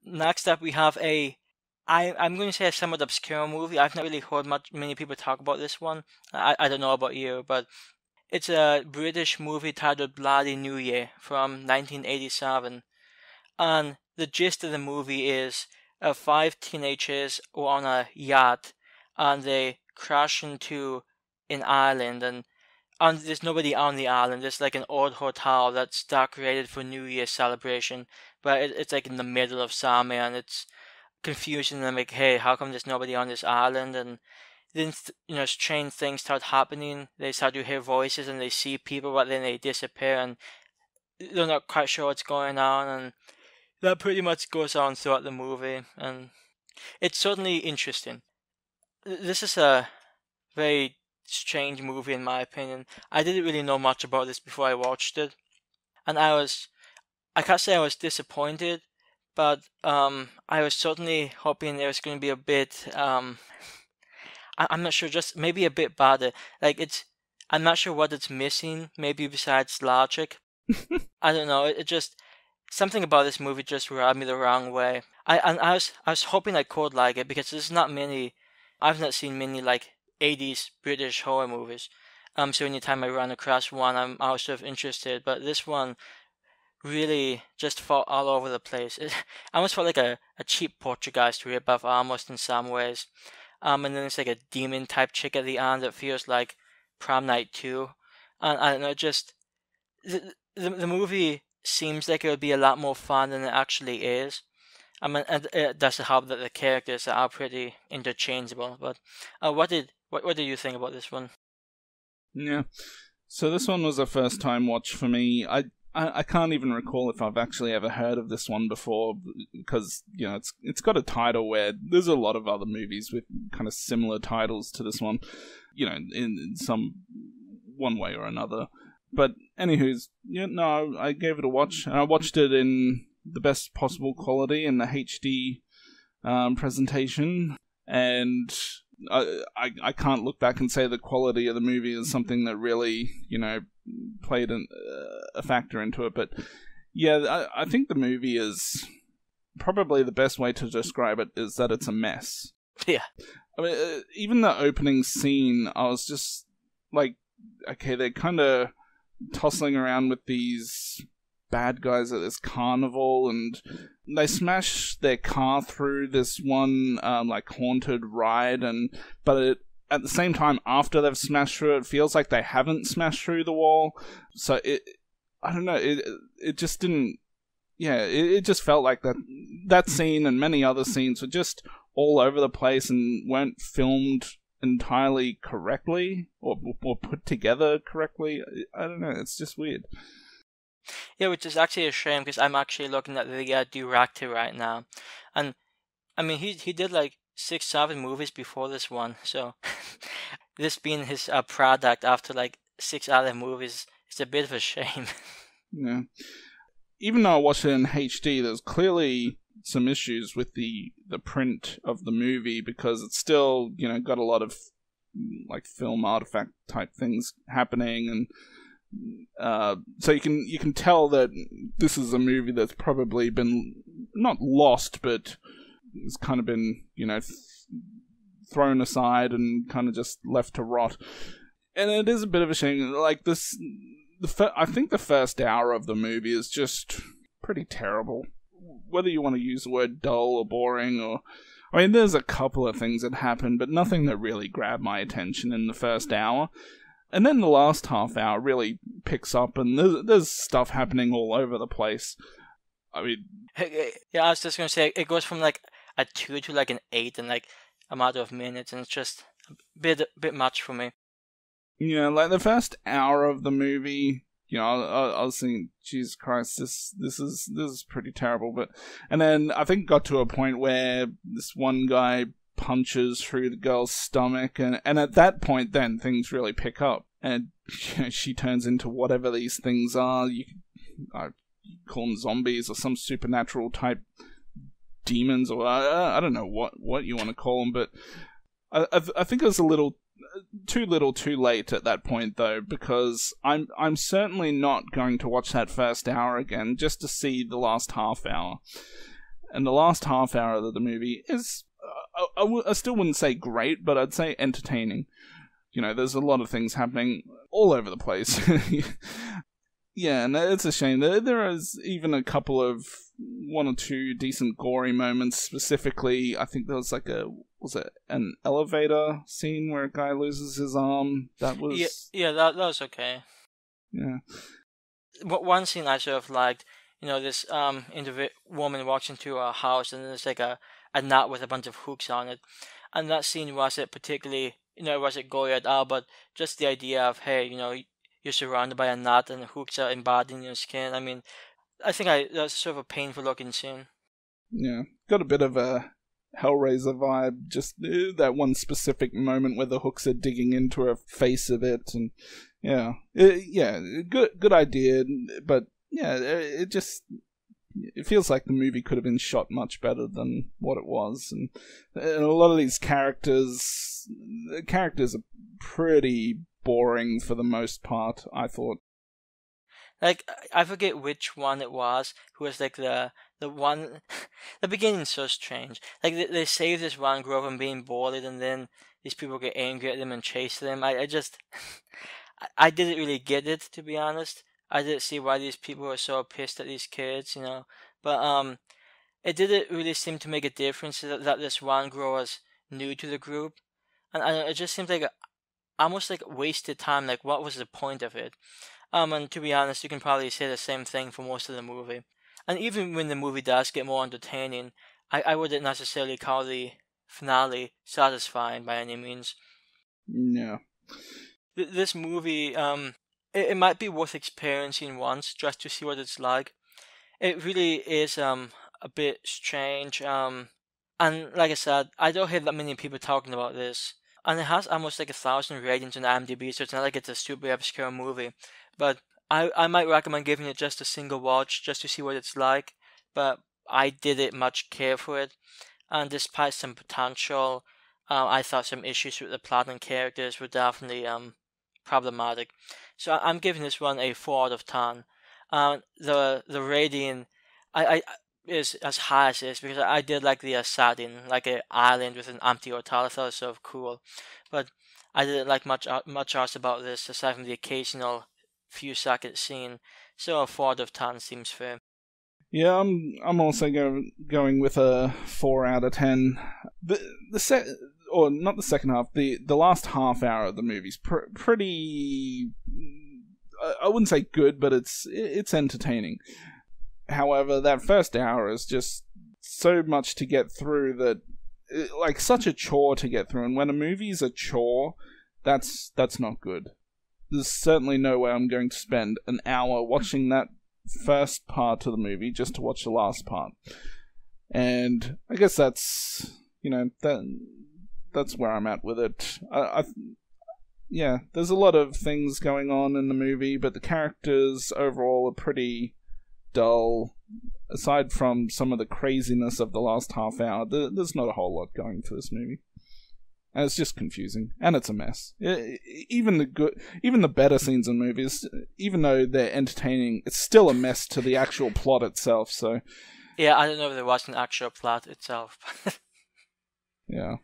Next up, we have I'm going to say a somewhat obscure movie. I've not really heard many people talk about this one. I don't know about you, but it's a British movie titled Bloody New Year from 1987. And the gist of the movie is five teenagers were on a yacht and they crash into an island, and there's nobody on the island. There's like an old hotel that's decorated for New Year's celebration, but it's like in the middle of summer, and it's confusing them like, hey, how come there's nobody on this island? And then strange things start happening. They start to hear voices and they see people, but then they disappear and they're not quite sure what's going on. And that pretty much goes on throughout the movie, and it's certainly interesting. This is a very strange movie in my opinion. I didn't really know much about this before I watched it, and I can't say I was disappointed, but I was certainly hoping there was going to be a bit I'm not sure, just maybe a bit better. I'm not sure what it's missing, maybe besides logic. I don't know, it just, something about this movie just rubbed me the wrong way. I was hoping I could like it, because there's not many, I've not seen many like 80s British horror movies. So anytime I run across one, I'm also interested, but this one really just felt all over the place. It almost felt like a cheap Portuguese rip-off almost in some ways. And then it's like a demon type chick at the end that feels like Prom Night 2. And I don't know, just the movie seems like it would be a lot more fun than it actually is. I mean, and it doesn't help that the characters are pretty interchangeable. But what did you think about this one? Yeah, so this one was a first time watch for me. I can't even recall if I've actually ever heard of this one before, because it's got a title where there's a lot of other movies with kind of similar titles to this one, in some one way or another. But anywho's, I gave it a watch, and I watched it in the best possible quality in the HD presentation, and I can't look back and say the quality of the movie is something that really played a factor into it. But yeah, I think the movie is probably the best way to describe it is that it's a mess. Yeah. I mean, even the opening scene, I was just like, okay, they're kind of tossing around with these bad guys at this carnival, and they smash their car through this one haunted ride, but at the same time, after they've smashed through it, feels like they haven't smashed through the wall. So I don't know, it just didn't. Yeah, it just felt like that scene and many other scenes were just all over the place and weren't filmed entirely correctly or put together correctly. I don't know, it's just weird. Yeah, which is actually a shame, because I'm actually looking at the director right now, and I mean he did like 6-7 movies before this one, so this being his product after like 6 other movies, it's a bit of a shame. Yeah, even though I watched it in HD, there's clearly some issues with the print of the movie, because it's still got a lot of like film artifact type things happening, and so you can tell that this is a movie that's probably been not lost, but it's kind of been thrown aside and kind of just left to rot. And it is a bit of a shame. Like this, I think the first hour of the movie is just pretty terrible. Whether you want to use the word dull or boring, or I mean, there's a couple of things that happen, but nothing that really grabbed my attention in the first hour. And then the last half hour really picks up, and there's stuff happening all over the place. I mean, yeah, I was just gonna say, it goes from like a 2 to like an 8 in like a matter of minutes, and it's just a bit much for me. Yeah, like the first hour of the movie, I was thinking, Jesus Christ, this is pretty terrible. And then I think it got to a point where this one guy punches through the girl's stomach, and at that point then things really pick up, and she turns into whatever these things are. You call them zombies or some supernatural type demons, or I don't know what you want to call them, but I think it was a little too late at that point, though, because I'm certainly not going to watch that first hour again just to see the last half hour. And the last half hour of the movie is, I still wouldn't say great, but I'd say entertaining. There's a lot of things happening all over the place. Yeah, and it's a shame. There is even a couple of one or two decent gory moments. Specifically, I think there was was it an elevator scene where a guy loses his arm? That was that was okay. Yeah. One scene I sort of liked, this woman walks into a house and there's like a nut with a bunch of hooks on it, and that scene wasn't particularly, it wasn't gory at all, but just the idea of, hey, you're surrounded by a knot and the hooks are embodied in your skin. I mean, I think that's sort of a painful looking scene. Yeah, got a bit of a Hellraiser vibe, just that one specific moment where the hooks are digging into a face of it, and good idea, but it feels like the movie could have been shot much better than what it was, and a lot of these the characters are pretty boring for the most part, I thought. Like, I forget which one it was, who was like the one, the beginning's so strange. Like, they save this one girl from being bullied, and then these people get angry at them and chase them. I didn't really get it, to be honest. I didn't see why these people were so pissed at these kids, But, it didn't really seem to make a difference that this one girl was new to the group. And it just seemed like almost like wasted time. Like, what was the point of it? And to be honest, you can probably say the same thing for most of the movie. And even when the movie does get more entertaining, I wouldn't necessarily call the finale satisfying by any means. Yeah. This movie, it might be worth experiencing once just to see what it's like. It really is a bit strange. And like I said, I don't hear that many people talking about this. And it has almost like 1,000 ratings on IMDb, so it's not like it's a super obscure movie. But I might recommend giving it just a single watch, just to see what it's like. But I didn't much care for it. And despite some potential, I thought some issues with the plot and characters were definitely problematic. So I'm giving this one a 4 out of 10. The rating is as high as it is because I did like the setting, like an island with an empty hotel. I thought it was sort of cool, but I didn't like much else about this aside from the occasional few second scene. So a 4 out of 10 seems fair. Yeah, I'm also going with a 4 out of 10. Or not the second half. The last half hour of the movie's pretty. I wouldn't say good, but it's entertaining. However, that first hour is just so much to get through that, like, such a chore to get through. And when a movie's a chore, that's not good. There's certainly no way I'm going to spend an hour watching that first part of the movie just to watch the last part. And I guess that's where I'm at with it. There's a lot of things going on in the movie, but the characters overall are pretty dull. Aside from some of the craziness of the last half hour, there's not a whole lot going for this movie. And it's just confusing. And it's a mess. Even the better scenes in movies, even though they're entertaining, it's still a mess to the actual plot itself, so... Yeah, I don't know if there was an actual plot itself. Yeah.